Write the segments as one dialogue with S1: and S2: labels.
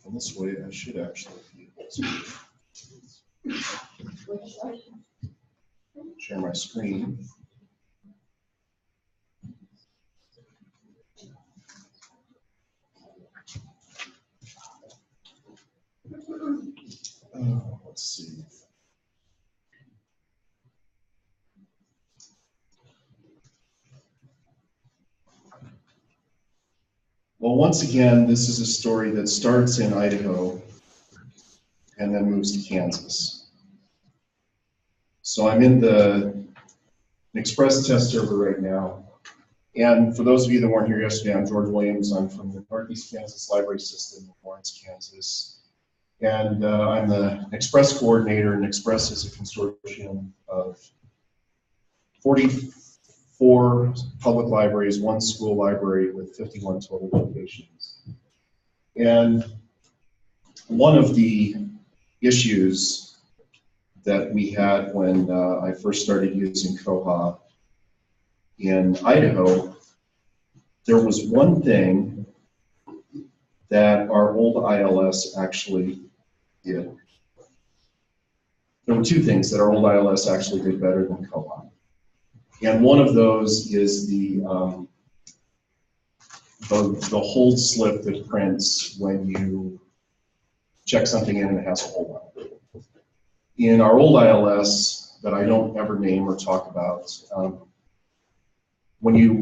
S1: And this way, I should actually be able to share my screen. Let's see. Well, once again, this is a story that starts in Idaho and then moves to Kansas. So I'm in the Express test server right now. And for those of you that weren't here yesterday, I'm George Williams. I'm from the Northeast Kansas Library System in Lawrence, Kansas. And I'm the Express coordinator, and Express is a consortium of 44 public libraries, 1 school library with 51 total locations. And one of the issues that we had when I first started using Koha in Idaho, there was one thing that our old ILS actually did. There were 2 things that our old ILS actually did better than Koha. And one of those is the hold slip that prints when you check something in and it has a hold on it. In our old ILS, that I don't ever name or talk about, when you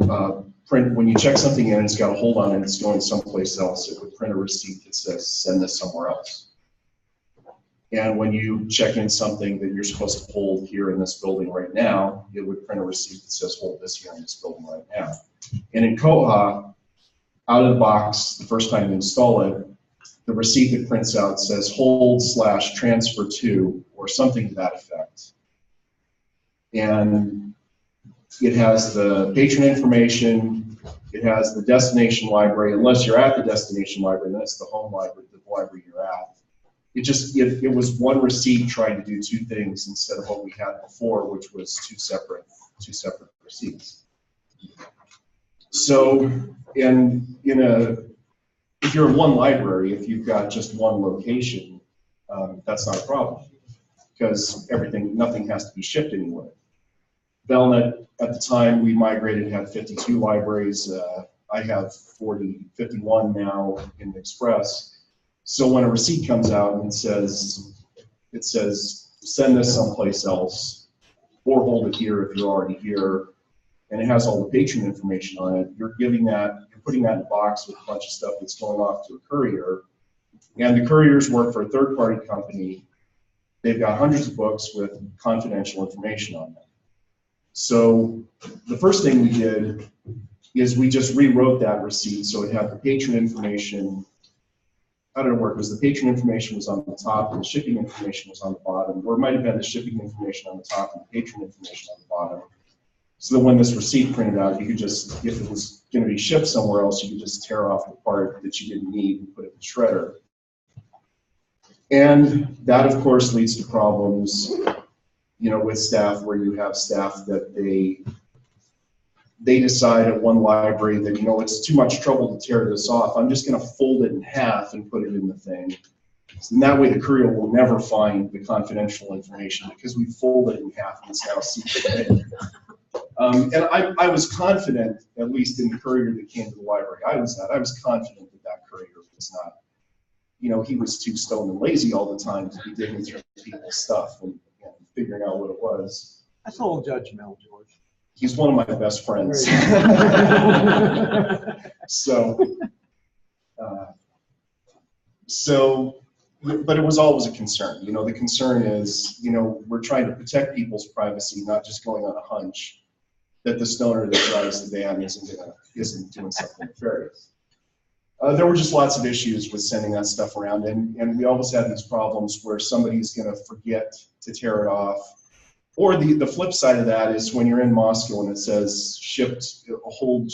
S1: check something in and it's got a hold on it and it's going someplace else, it would print a receipt that says, send this somewhere else. And when you check in something that you're supposed to hold here in this building right now, it would print a receipt that says, hold this here in this building right now. And in Koha, out of the box, the first time you install it, the receipt that prints out says hold/transfer to, or something to that effect. And it has the patron information, it has the destination library. Unless you're at the destination library, then it's the home library, the library you're at. It was one receipt trying to do 2 things instead of what we had before, which was two separate receipts. So if you're in one library, if you've got just one location, that's not a problem, because nothing has to be shipped anywhere. Belnet, at the time we migrated, had 52 libraries. I have 51 now in Express. So when a receipt comes out and it says send this someplace else, or hold it here if you're already here, and it has all the patron information on it, you're putting that in a box with a bunch of stuff that's going off to a courier. And the couriers work for a third-party company. They've got hundreds of books with confidential information on them. So the first thing we did is we just rewrote that receipt so it had the patron information. How did it work? Was the patron information was on the top and the shipping information was on the bottom, or it might have been the shipping information on the top and the patron information on the bottom. So that when this receipt printed out, you could just, if it was going to be shipped somewhere else, you could just tear off the part that you didn't need and put it in the shredder. And that, of course, leads to problems, with staff, where you have staff that they decide at one library that, it's too much trouble to tear this off. I'm just going to fold it in half and put it in the thing. And that way the courier will never find the confidential information, because we fold it in half and it's now secret. And I was confident, at least in the courier that came to the library I was confident that courier was not, he was too stoned and lazy all the time to be digging through people's stuff and figuring out what it was.
S2: That's a little judgmental, George.
S1: He's one of my best friends. But it was always a concern. The concern is, we're trying to protect people's privacy, not just going on a hunch that the stoner that drives the van isn't doing something nefarious. There were just lots of issues with sending that stuff around, and we always had these problems where somebody's going to forget to tear it off. Or the flip side of that is when you're in Moscow and it says ship to/hold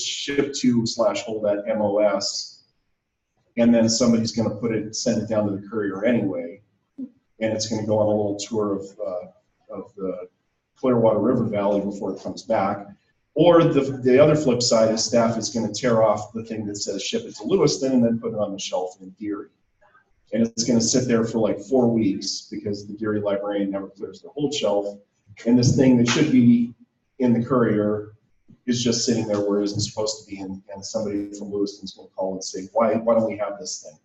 S1: at MOS, and then somebody's going to send it down to the courier anyway, and it's going to go on a little tour of the Clearwater River Valley before it comes back. Or the other flip side is staff is going to tear off the thing that says ship it to Lewiston and then put it on the shelf in Deary. and it's going to sit there for like 4 weeks because the Geary librarian never clears the hold shelf, and this thing that should be in the courier is just sitting there where it isn't supposed to be, and somebody from Lewiston's going to call and say, why don't we have this thing?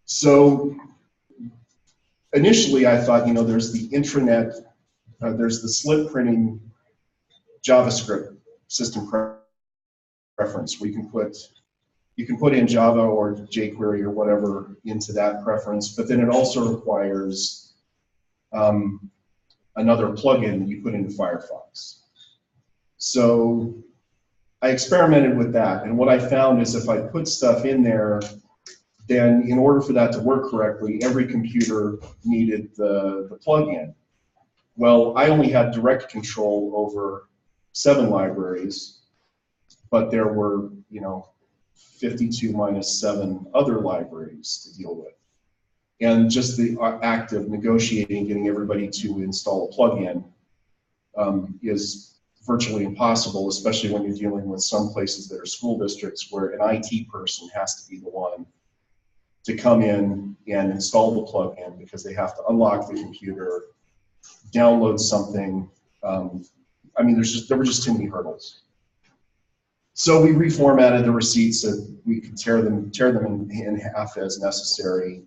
S1: So initially I thought, there's the intranet, there's the slip printing JavaScript system preference where you can put in Java or jQuery or whatever into that preference, but then it also requires another plugin that you put into Firefox. So I experimented with that, and what I found is if I put stuff in there, then in order for that to work correctly, every computer needed the plugin. Well, I only had direct control over 7 libraries, but there were, 52 minus 7 other libraries to deal with. And just the act of negotiating, getting everybody to install a plugin is virtually impossible, especially when you're dealing with some places that are school districts where an IT person has to be the one to come in and install the plugin because they have to unlock the computer, download something. I mean, there were just too many hurdles. So we reformatted the receipts so we could tear them in half as necessary,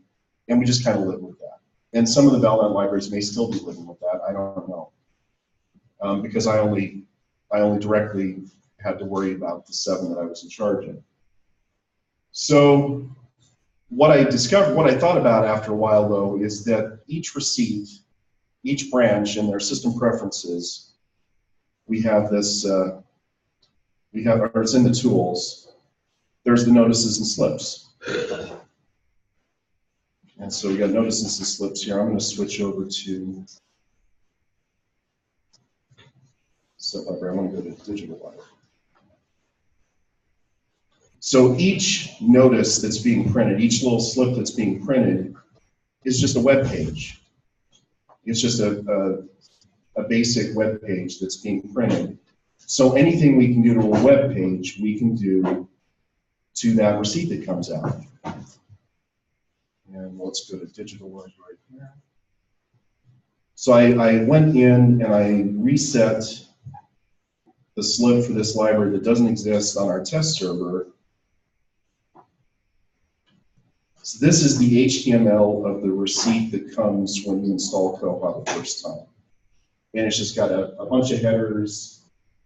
S1: and we just kind of lived with that. And some of the Valnet libraries may still be living with that. I don't know, because I only directly had to worry about the 7 that I was in charge of. So what I thought about after a while, though, is that each receipt, each branch in their system preferences, we have this, or it's in the tools, there's the notices and slips. And so we got notices and slips here. I'm going to switch over to library. I'm going to go to digital library. So each notice that's being printed, each little slip that's being printed, is just a web page. It's just a basic web page that's being printed. So anything we can do to a web page, we can do to that receipt that comes out. And let's go to digital library here. So I went in and I reset the slip for this library that doesn't exist on our test server. So this is the HTML of the receipt that comes when you install Koha the first time. And it's just got a bunch of headers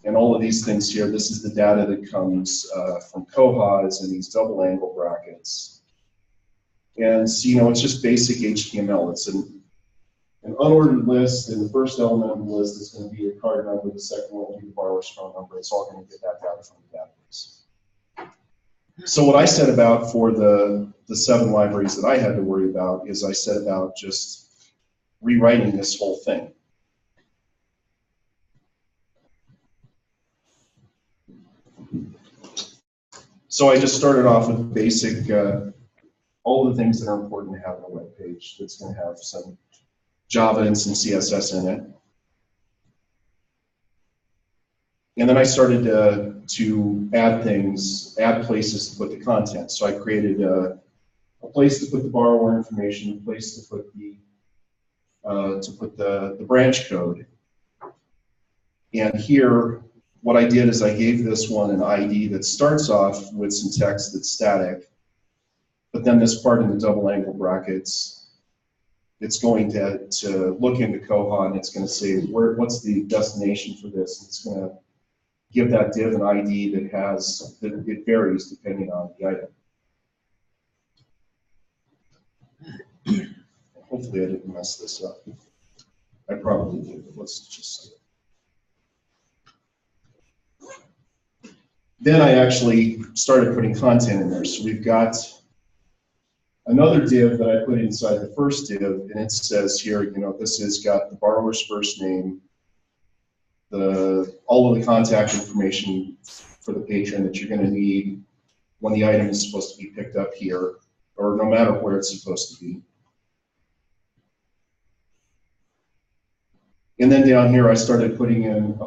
S1: and all of these things here. This is the data that comes from Koha is in these double angle brackets. And so, it's just basic HTML. It's an unordered list, and the first element of the list is going to be a card number, the second one will be the borrower's phone number. It's all going to get that data from the database. So what I set about for the 7 libraries that I had to worry about is I set about just rewriting this whole thing. So I just started off with basic, all the things that are important to have on a web page that's going to have some Java and some CSS in it. And then I started to add things, add places to put the content. So I created a place to put the borrower information, a place to put the branch code. And here, what I did is I gave this one an ID that starts off with some text that's static, but then this part in the double angle brackets, it's going to look into Koha and it's going to say what's the destination for this. And it's going to give that div an ID that it varies depending on the item. Hopefully I didn't mess this up. I probably did, but let's just see. Then I actually started putting content in there. So we've got another div that I put inside the first div, and it says here, this has got the borrower's first name, all of the contact information for the patron that you're going to need when the item is supposed to be picked up here, or no matter where it's supposed to be. And then down here, I started putting in,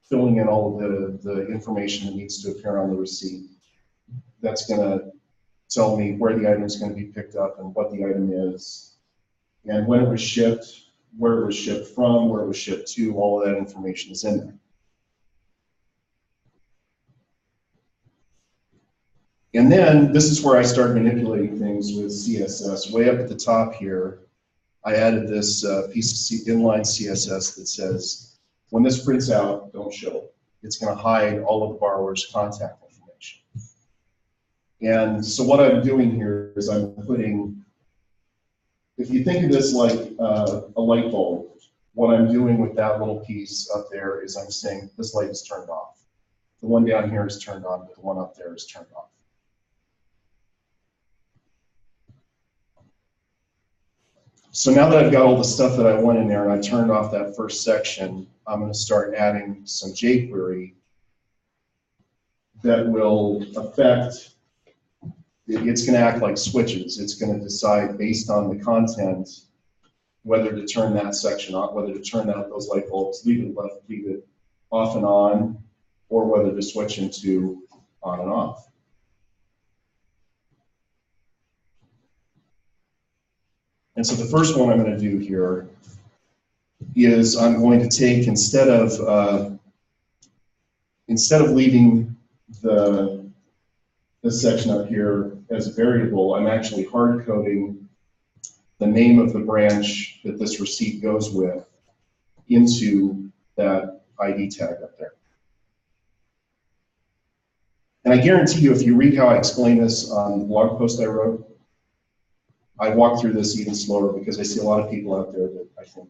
S1: filling in all of the information that needs to appear on the receipt. That's going to tell me where the item is going to be picked up and what the item is, and when it was shipped, where it was shipped from, where it was shipped to. All of that information is in there. And then this is where I started manipulating things with CSS. Way up at the top here, I added this piece of inline CSS that says, when this prints out, don't show it. It's going to hide all of the borrower's contact information. And so what I'm doing here is I'm putting, if you think of this like a light bulb, what I'm doing with that little piece up there is I'm saying this light is turned off. The one down here is turned on, but the one up there is turned off. So now that I've got all the stuff that I want in there and I turned off that first section, I'm going to start adding some jQuery that will affect, it's going to act like switches. It's going to decide based on the content whether to turn that section on, whether to turn out those light bulbs, leave it left, leave it off and on, or whether to switch into on and off. And so the first one I'm going to do here is I'm going to take, instead of leaving this section up here as a variable, I'm actually hard coding the name of the branch that this receipt goes with into that ID tag up there. And I guarantee you, if you read how I explain this on the blog post I wrote, I walk through this even slower because I see a lot of people out there that I think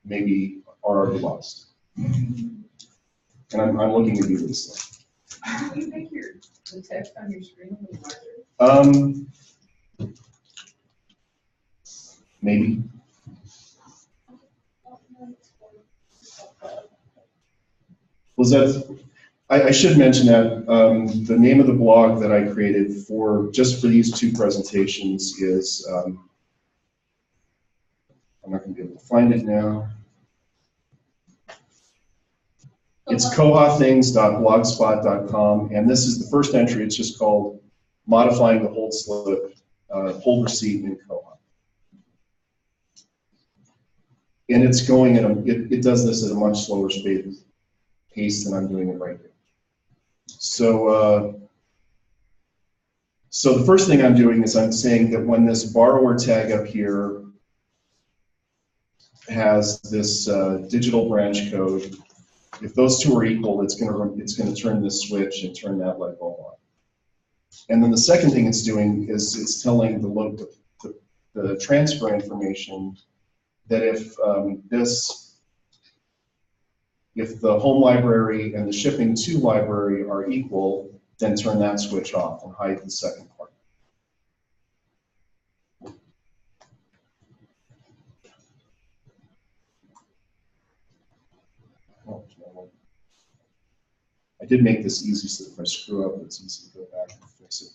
S1: maybe are already lost. And I'm looking at you, Lisa.
S3: Can you make the text on your screen a little larger?
S1: Maybe. Was that? I should mention that the name of the blog that I created just for these two presentations is, I'm not going to be able to find it now. It's koha-things.blogspot.com, and this is the first entry. It's just called Modifying the Hold Slip, Hold Receipt in Koha. And it's going at it does this at a much slower pace than I'm doing it right now. So, so the first thing I'm doing is I'm saying that when this borrower tag up here has this digital branch code, if those two are equal, it's going to turn this switch and turn that light bulb on. And then the second thing it's doing is it's telling the transfer information that if if the home library and the shipping to library are equal, then turn that switch off and hide the second part. Oh, I did make this easy so that if I screw up, it's easy to go back and fix it.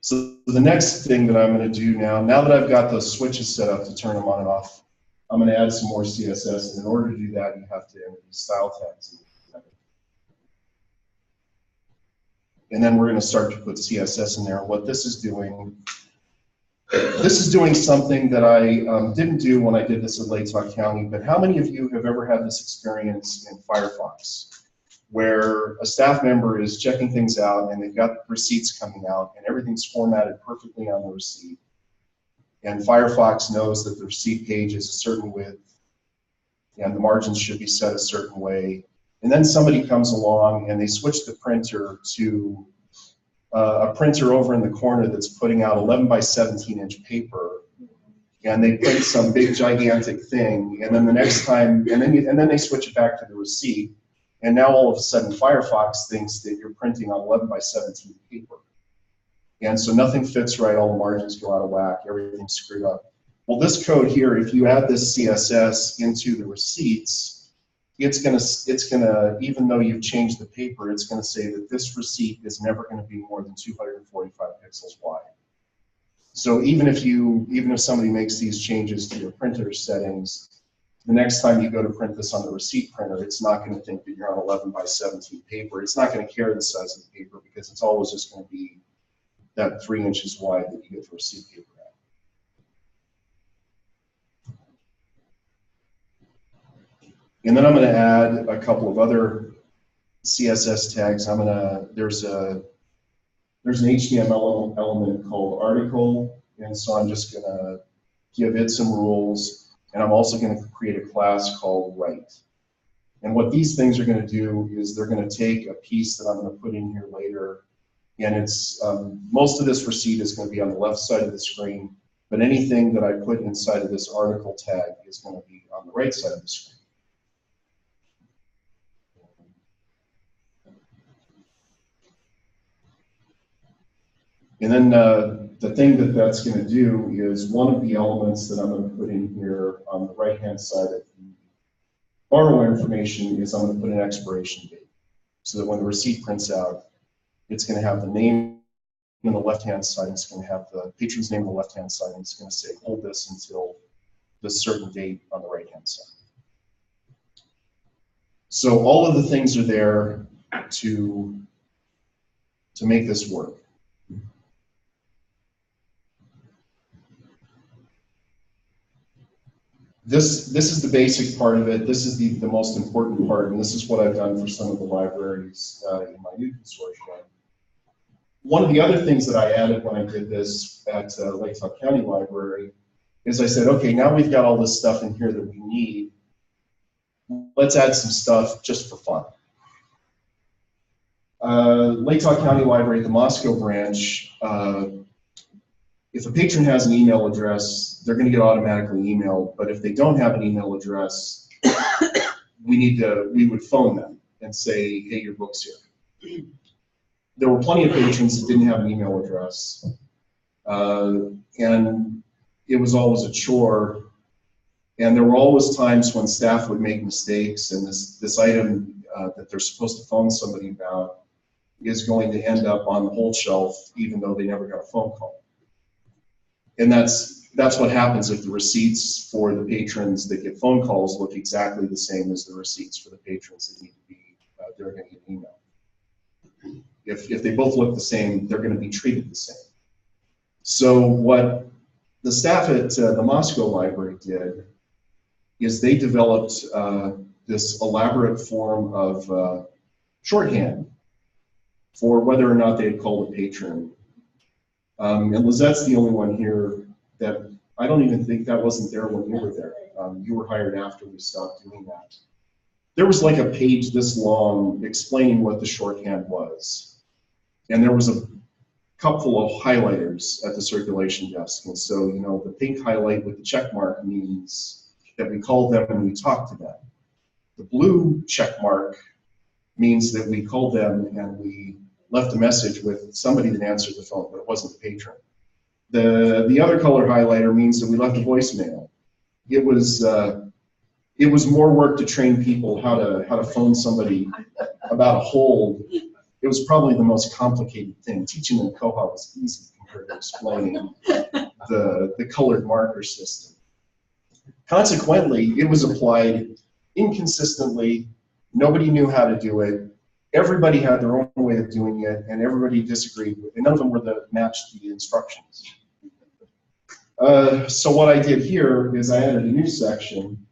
S1: So the next thing that I'm going to do now that I've got those switches set up to turn them on and off, I'm going to add some more CSS. And in order to do that, you have to enter these style tags. And then we're going to start to put CSS in there. What this is doing something that I didn't do when I did this at Latah County, but how many of you have ever had this experience in Firefox, where a staff member is checking things out and they've got receipts coming out and everything's formatted perfectly on the receipt, and Firefox knows that the receipt page is a certain width and the margins should be set a certain way, and then somebody comes along and they switch the printer to a printer over in the corner that's putting out 11 by 17 inch paper, and they print some big gigantic thing, and then the next time, and then they switch it back to the receipt. And now all of a sudden Firefox thinks that you're printing on 11 by 17 paper. And so nothing fits right, all the margins go out of whack, everything's screwed up. Well, this code here, if you add this CSS into the receipts, it's gonna, even though you've changed the paper, it's gonna say that this receipt is never gonna be more than 245 pixels wide. So even if somebody makes these changes to your printer settings, the next time you go to print this on the receipt printer, it's not going to think that you're on 11 by 17 paper. It's not going to care the size of the paper because it's always just going to be that 3 inches wide that you get for receipt paper at. And then I'm going to add a couple of other CSS tags. There's an HTML element called article, and so I'm just going to give it some rules. And I'm also going to create a class called write. And what these things are going to do is they're going to take a piece that I'm going to put in here later. And it's most of this receipt is going to be on the left side of the screen, but anything that I put inside of this article tag is going to be on the right side of the screen. And then the thing that that's going to do is one of the elements that I'm going to put in here on the right-hand side of the borrower information is I'm going to put an expiration date, so that when the receipt prints out, it's going to have the name on the left-hand side, it's going to have the patron's name on the left-hand side, and it's going to say, hold this until this certain date on the right-hand side. So all of the things are there to make this work. This is the basic part of it. This is the most important part, and this is what I've done for some of the libraries in my new consortium. One of the other things that I added when I did this at Lake Talk County Library is I said, okay, now we've got all this stuff in here that we need. Let's add some stuff just for fun. Lake Talk County Library at the Moscow branch, if a patron has an email address, they're going to get automatically emailed. But if they don't have an email address, we would phone them and say, hey, your book's here. There were plenty of patrons that didn't have an email address. And it was always a chore. And there were always times when staff would make mistakes, and this item that they're supposed to phone somebody about is going to end up on the hold shelf, even though they never got a phone call. And that's what happens if the receipts for the patrons that get phone calls look exactly the same as the receipts for the patrons that need to be, they're going to get an email. If they both look the same, they're going to be treated the same. So what the staff at the Moscow Library did is they developed this elaborate form of shorthand for whether or not they had called a patron. And Lizette's the only one here that I don't even think that wasn't there when you were there. You were hired after we stopped doing that. There was like a page this long explaining what the shorthand was. And there was a couple of highlighters at the circulation desk. And so, you know, the pink highlight with the check mark means that we called them and we talked to them. The blue check mark means that we called them and we left a message with somebody that answered the phone, but it wasn't the patron. The other color highlighter means that we left a voicemail. It was more work to train people how to phone somebody about a hold. It was probably the most complicated thing. Teaching in Koha was easy compared to explaining the colored marker system. Consequently, it was applied inconsistently. Nobody knew how to do it. Everybody had their own way of doing it, and everybody disagreed with it. And none of them were matched the instructions. So what I did here is I added a new section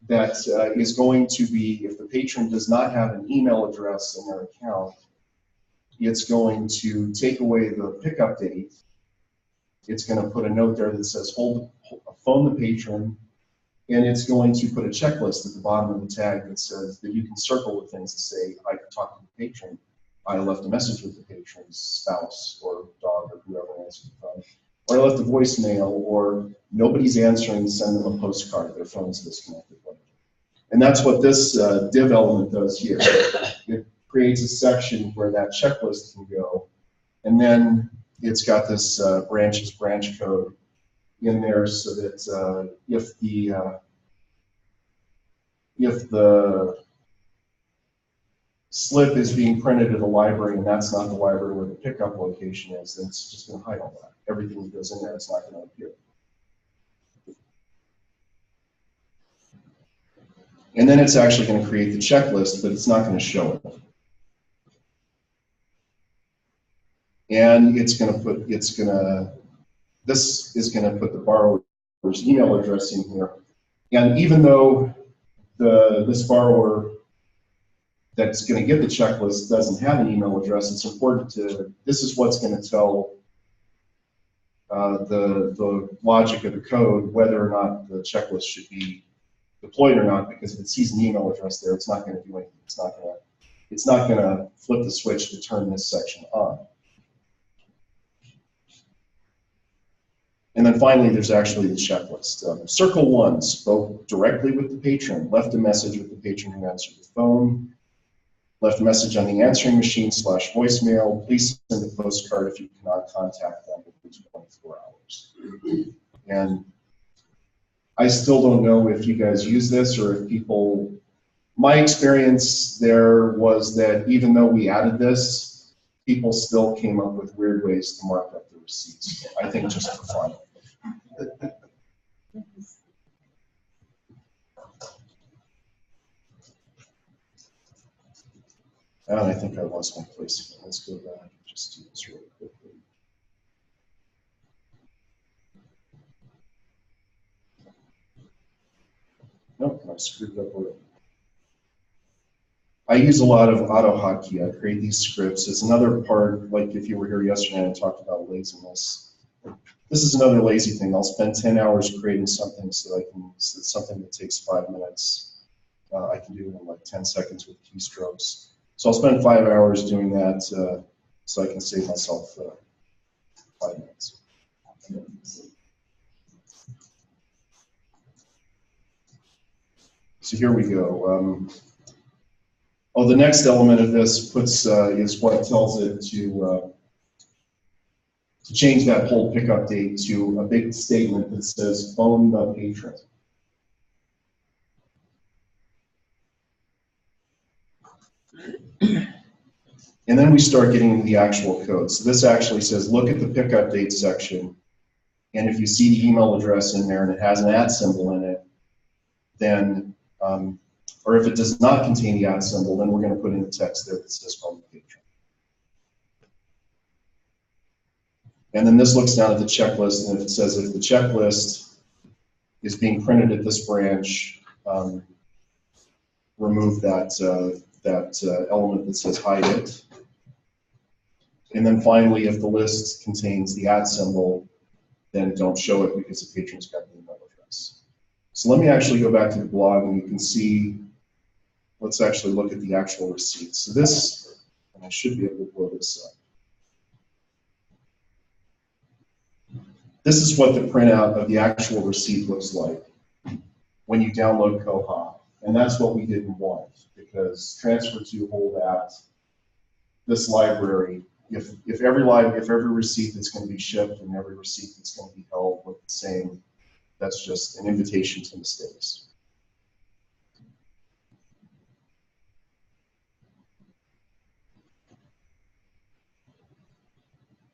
S1: that is going to be, if the patron does not have an email address in their account, it's going to take away the pickup date. It's going to put a note there that says phone the patron, and it's going to put a checklist at the bottom of the tag that says that you can circle with things to say, I talked to the patron, I left a message with the patron's spouse or dog or whoever answered the phone, or I left a voicemail, or nobody's answering, send them a postcard, their phone's disconnected. And that's what this div element does here. It creates a section where that checklist can go, and then it's got this branch code in there so that if the slip is being printed at a library and that's not the library where the pickup location is, then it's just going to hide all that. Everything that goes in there, it's not going to appear. And then it's actually going to create the checklist, but it's not going to show it. And this is going to put the borrower's email address in here. And even though this borrower that's going to get the checklist doesn't have an email address, it's important this is what's going to tell the logic of the code whether or not the checklist should be deployed or not, because if it sees an email address there, it's not going to do anything. It's not going to flip the switch to turn this section on. And then finally, there's actually the checklist. Circle 1 spoke directly with the patron, left a message with the patron who answered the phone, left a message on the answering machine / voicemail. Please send a postcard if you cannot contact them within 24 hours. And I still don't know if you guys use this or if people, my experience there was that even though we added this, people still came up with weird ways to mark up the receipts. I think just for fun. And I think I lost my place again. Let's go back and just do this really quickly. Nope, I screwed up already. I use a lot of auto hotkey. I create these scripts. It's another part, like if you were here yesterday and I talked about laziness. This is another lazy thing. I'll spend 10 hours creating something so something that takes 5 minutes, I can do in like 10 seconds with keystrokes. So I'll spend 5 hours doing that so I can save myself 5 minutes. So here we go. The next element of this is what tells it to change that whole pickup date to a big statement that says phone the patron. And then we start getting into the actual code. So this actually says, look at the pickup date section, and if you see the email address in there and it has an @ symbol in it, then, or if it does not contain the @ symbol, then we're going to put in the text there that says phone the patron. And then this looks down at the checklist, and if it says if the checklist is being printed at this branch, remove that element that says hide it. And then finally, if the list contains the @ symbol, then don't show it because the patron's got the email address. So let me actually go back to the blog, and you can see, let's actually look at the actual receipt. So this, and I should be able to blow this up. This is what the printout of the actual receipt looks like when you download Koha. And that's what we didn't want, because transfer to hold at this library, if every receipt that's going to be shipped and every receipt that's going to be held look the same, that's just an invitation to mistakes.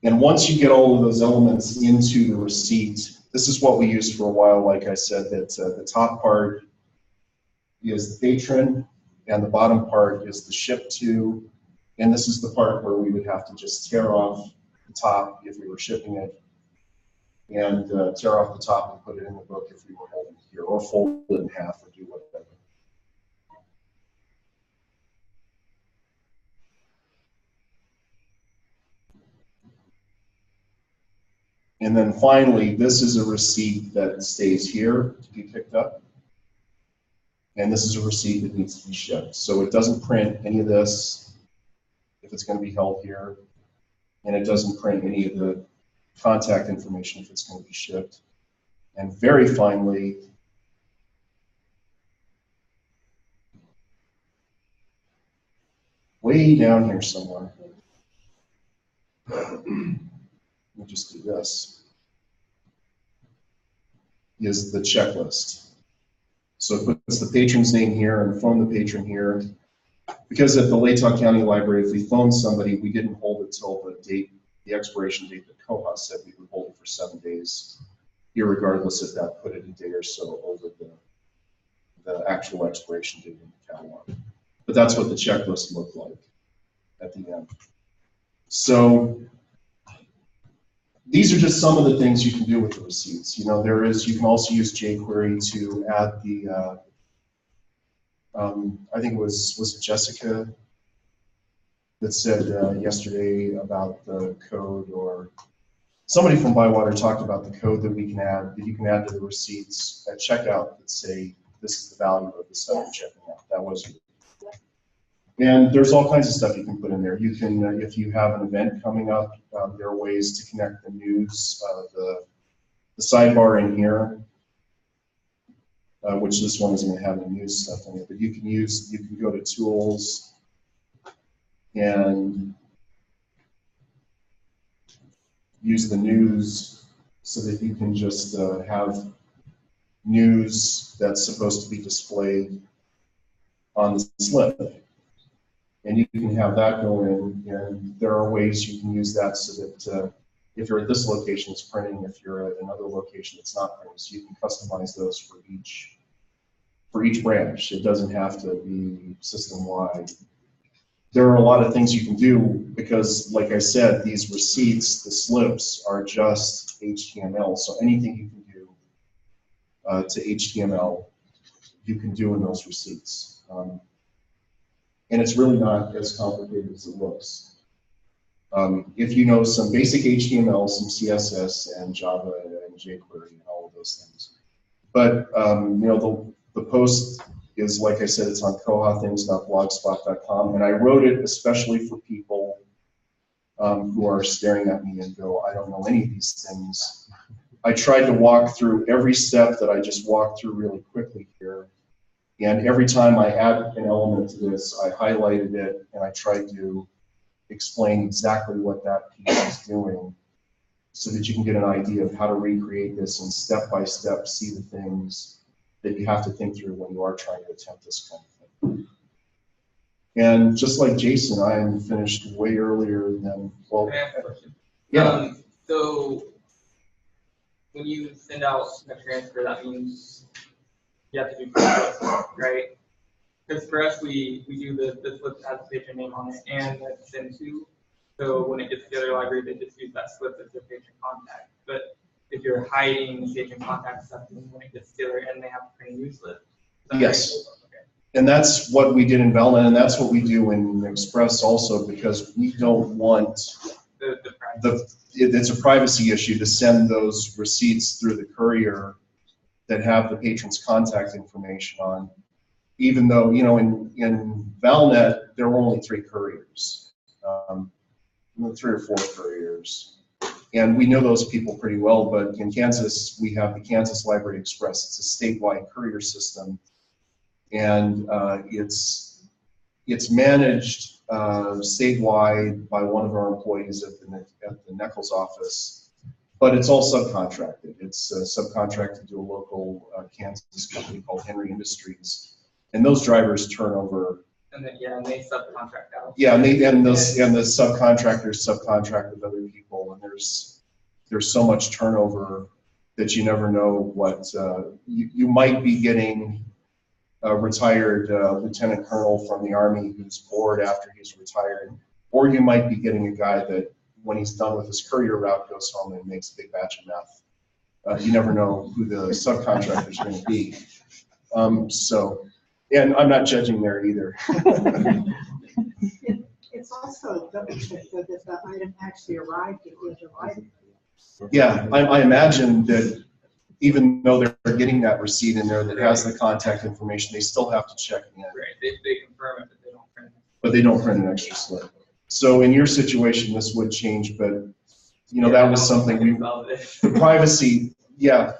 S1: And once you get all of those elements into the receipt, this is what we used for a while. Like I said, that the top part is the patron, and the bottom part is the ship to, and this is the part where we would have to just tear off the top if we were shipping it, and tear off the top and put it in the book if we were holding it here, or fold it in half or do whatever. And then finally, this is a receipt that stays here to be picked up. And this is a receipt that needs to be shipped. So it doesn't print any of this if it's going to be held here. And it doesn't print any of the contact information if it's going to be shipped. And very finally, way down here somewhere, we'll just do this, is the checklist. So it puts the patron's name here and phone the patron here. Because at the Latah County Library, if we phoned somebody, we didn't hold it till the expiration date that Koha said we would hold it for 7 days, irregardless if that put it a day or so over the actual expiration date in the catalog. But that's what the checklist looked like at the end. So these are just some of the things you can do with the receipts. You know, you can also use jQuery to add the, I think it was Jessica that said yesterday about the code, or somebody from Bywater talked about the code that you can add to the receipts at checkout that say, this is the value of the stuff you're checking out. That was you. And there's all kinds of stuff you can put in there. You can, if you have an event coming up, there are ways to connect the news, the sidebar in here, which this one isn't going to have any news stuff in it, but you can go to tools and use the news so that you can just have news that's supposed to be displayed on the slip. And you can have that go in, and there are ways you can use that so that if you're at this location, it's printing. If you're at another location, it's not printing. So you can customize those for each branch. It doesn't have to be system-wide. There are a lot of things you can do because, like I said, these receipts, the slips, are just HTML. So anything you can do to HTML, you can do in those receipts. And it's really not as complicated as it looks. If you know some basic HTML, some CSS, and Java, and jQuery, and all of those things. But you know, the post is, like I said, it's on koha-things.blogspot.com, and I wrote it especially for people who are staring at me and go, I don't know any of these things. I tried to walk through every step that I just walked through really quickly here. And every time I add an element to this, I highlighted it and I tried to explain exactly what that piece is doing so that you can get an idea of how to recreate this and step by step see the things that you have to think through when you are trying to attempt this kind of thing. And just like Jason, I am finished way earlier than, well,
S4: Can I ask a question?
S1: Yeah.
S4: So when you send out a transfer, that means you have to do proof, right? Because for us, we do the slip has the patron name on it and the send to. So when it gets to the other library, they just use that slip as their patron contact. But if you're hiding the patron contact stuff, then when it gets to the other end, they have to print a new slip.
S1: Yes.
S4: Okay.
S1: And that's what we did in Velnet, and that's what we do in Express also, because we don't want it's a privacy issue to send those receipts through the courier that have the patron's contact information on, even though, you know, in Valnet, there were only 3 couriers, 3 or 4 couriers. And we know those people pretty well, but in Kansas, we have the Kansas Library Express. It's a statewide courier system. And it's managed statewide by one of our employees at the Nichols office. But it's all subcontracted. It's subcontracted to a local Kansas company called Henry Industries, and those drivers turn over.
S4: And then and they subcontract out.
S1: Yeah, and the subcontractors subcontract with other people, and there's so much turnover that you never know what you might be getting. A retired lieutenant colonel from the Army who's bored after he's retired, or you might be getting a guy that, when he's done with his courier route, goes home and makes a big batch of meth. You never know who the subcontractor is going to be. So, and I'm not judging there either.
S5: It's also a double check that the item actually arrived at the library.
S1: Yeah, I imagine that even though they're getting that receipt in there that has the contact information, they still have to check it in.
S4: Right, they confirm it, but they don't print it.
S1: But they don't print an extra slip. So in your situation, this would change, but you know, that was something the privacy, yeah.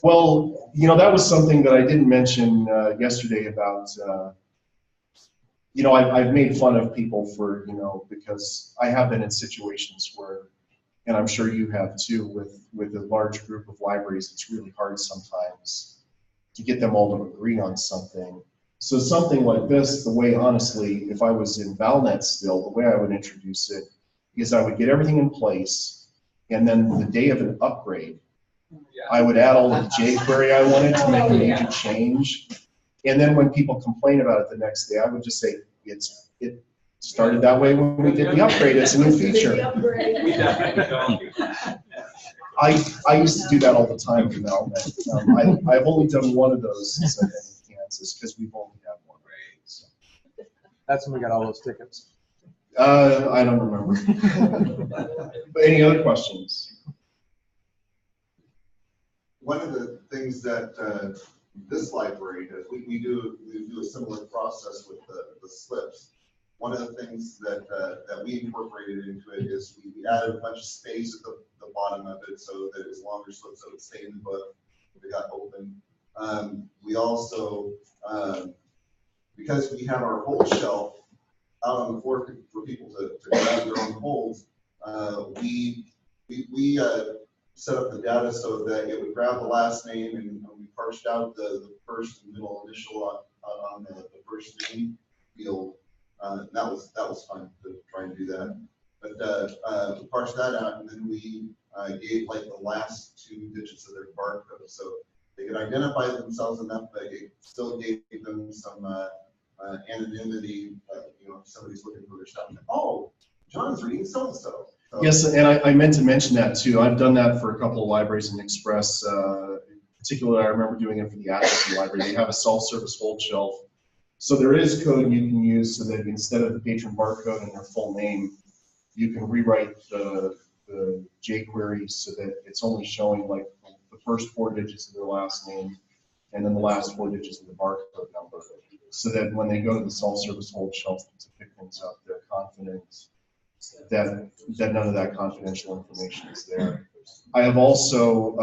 S1: Well, you know, that was something that I didn't mention yesterday about, you know, I've made fun of people for, you know, because I have been in situations where, and I'm sure you have too, with a large group of libraries, it's really hard sometimes to get them all to agree on something. So something like this, the way, honestly, if I was in Valnet still, the way I would introduce it is I would get everything in place, and then the day of an upgrade, I would add all the jQuery I wanted to make a major change, And then when people complain about it the next day, I would just say, it started that way when we did the upgrade. It's a new feature.
S4: We definitely don't.
S1: I used to do that all the time with Melnet. I've only done one of those since I've been in Kansas because we've only had one. So.
S2: That's when we got all those tickets.
S1: I don't remember. But any other questions?
S6: One of the things that this library does, we do a similar process with the slips. One of the things that we incorporated into it is we added a bunch of space at the bottom of it so that it was longer slips that would stay in the book if they got open. We also, because we have our whole shelf out on the floor for people to grab their own holds, we set up the data so that it would grab the last name, and we parsed out the first and middle initial on the first name field. That was fun to try and do that. But we parsed that out, and then we gave like the last 2 digits of their barcode, so they could identify themselves enough, but it still gave them some anonymity. You know, if somebody's looking for their stuff. Oh, John's reading so and so.
S1: Yes, and I meant to mention that too. I've done that for a couple of libraries in Express. Particularly, I remember doing it for the Atchison Library. They have a self-service hold shelf. So there is code you can use so that instead of the patron barcode and their full name, you can rewrite the jQuery so that it's only showing like the first 4 digits of their last name and then the last 4 digits of the barcode number. So that when they go to the self-service hold shelf to pick things up, they're confident that none of that confidential information is there. I have also,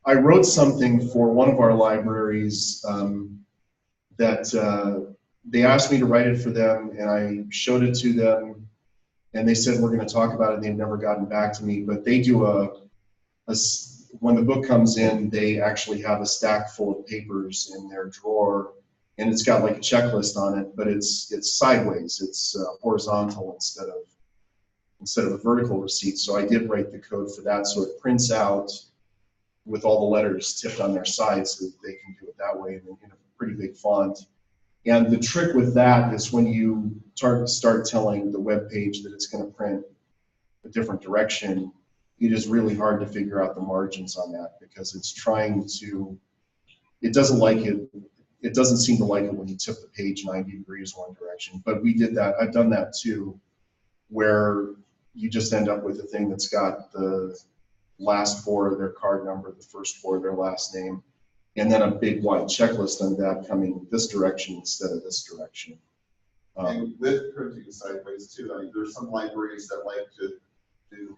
S1: I wrote something for one of our libraries that they asked me to write it for them, and I showed it to them, and they said, we're going to talk about it, and they've never gotten back to me, but they do when the book comes in, they actually have a stack full of papers in their drawer, and it's got like a checklist on it, but it's sideways, it's horizontal instead of a vertical receipt. So I did write the code for that, so it prints out with all the letters tipped on their sides so that they can do it that way in a pretty big font. And the trick with that is when you start telling the web page that it's going to print a different direction, it is really hard to figure out the margins on that because it's trying to, it doesn't like it. It doesn't seem to like it when you tip the page 90 degrees one direction. But we did that. I've done that too, where you just end up with a thing that's got the last 4 of their card number, the first 4 of their last name, and then a big wide checklist on that coming this direction instead of this direction.
S6: And with printing sideways too, I mean, there's some libraries that like to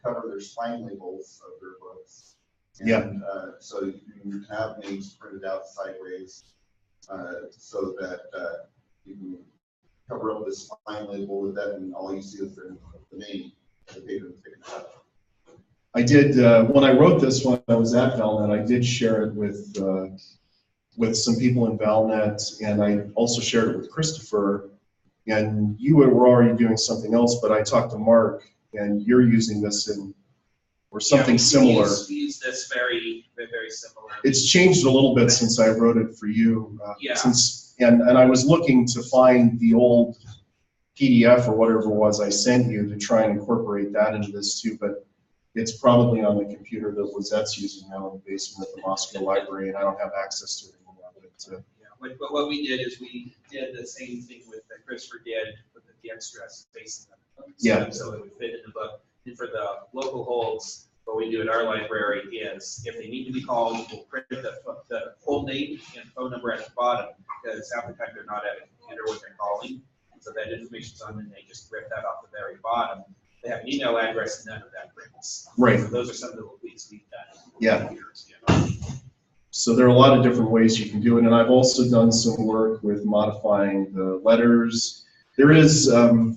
S6: cover their spine labels of their books. And,
S1: yeah.
S6: So you can have names printed out sideways so that you can cover up the spine label with that, and all you see is the name. The paper is taken out.
S1: I did, when I wrote this when I was at Valnet, I did share it with some people in Valnet, and I also shared it with Christopher, and you were already doing something else, but I talked to Mark, and you're using this or something similar.
S7: We use this very, very similar.
S1: It's changed a little bit since I wrote it for you.
S7: Yeah.
S1: And I was looking to find the old PDF or whatever it was I sent you to try and incorporate that into this too, but it's probably on the computer that Lizette's using now in the basement at the Moscow Library, and I don't have access to it anymore.
S7: But what we did is we did the same thing that Christopher did with the extra space in the book.
S1: Yeah.
S7: So it would fit in the book. And for the local holds, what we do at our library is if they need to be called, we'll print the whole name and phone number at the bottom, because half the time they're not at a computer when they're calling. So that information's on, and they just rip that off the very bottom. They have an email address, and none of that prints.
S1: Right.
S7: So those are some of the tweaks we've done.
S1: Yeah. So there are a lot of different ways you can do it, and I've also done some work with modifying the letters. There is, I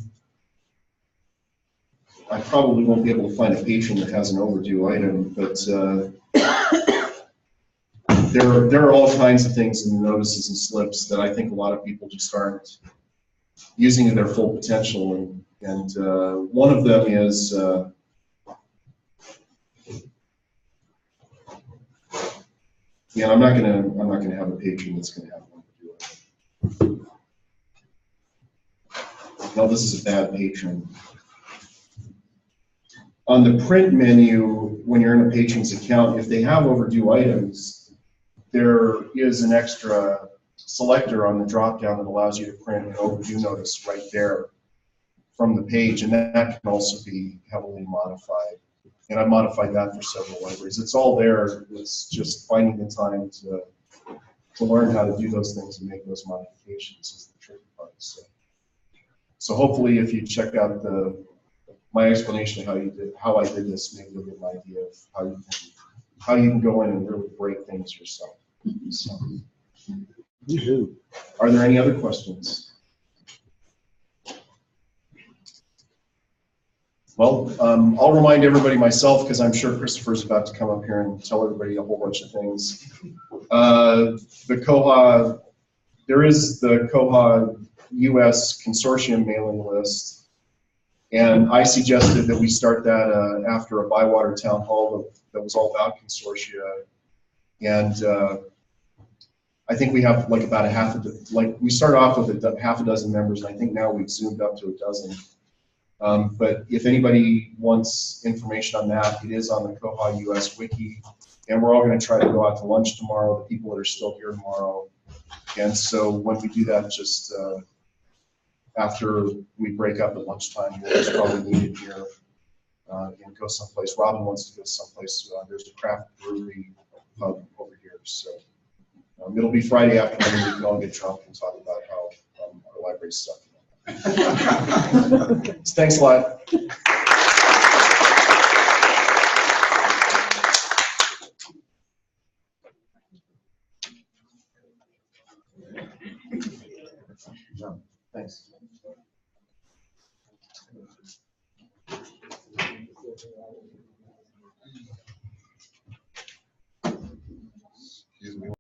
S1: probably won't be able to find a patron that has an overdue item, but there are all kinds of things in the notices and slips that I think a lot of people just aren't using in their full potential, and one of them is Yeah, I'm not gonna have a patron that's gonna have one to do it. No, this is a bad patron. On the print menu, when you're in a patron's account, if they have overdue items, there is an extra selector on the drop-down that allows you to print an overdue notice right there from the page, and that can also be heavily modified. And I've modified that for several libraries. It's all there. It's just finding the time to learn how to do those things and make those modifications is the tricky part. So hopefully, if you check out my explanation of how I did this, maybe you'll get an idea of how you can go in and really break things yourself. So, are there any other questions? Well, I'll remind everybody myself, because I'm sure Christopher's about to come up here and tell everybody a whole bunch of things. The Koha, there is the koha-US consortium mailing list, and I suggested that we start that after a Bywater town hall that was all about consortia, and I think we have like about we started off with half a dozen members, and I think now we've zoomed up to a dozen. But if anybody wants information on that, it is on the koha-US wiki, and we're all going to try to go out to lunch tomorrow, the people that are still here tomorrow. And so when we do that, just after we break up at lunchtime, we'll just probably meet in here and go someplace. Robin wants to go someplace. There's a craft brewery pub over here. So it'll be Friday afternoon. We can all get drunk and talk about how our library's sucking. Thanks a lot. Thanks.
S6: Excuse me.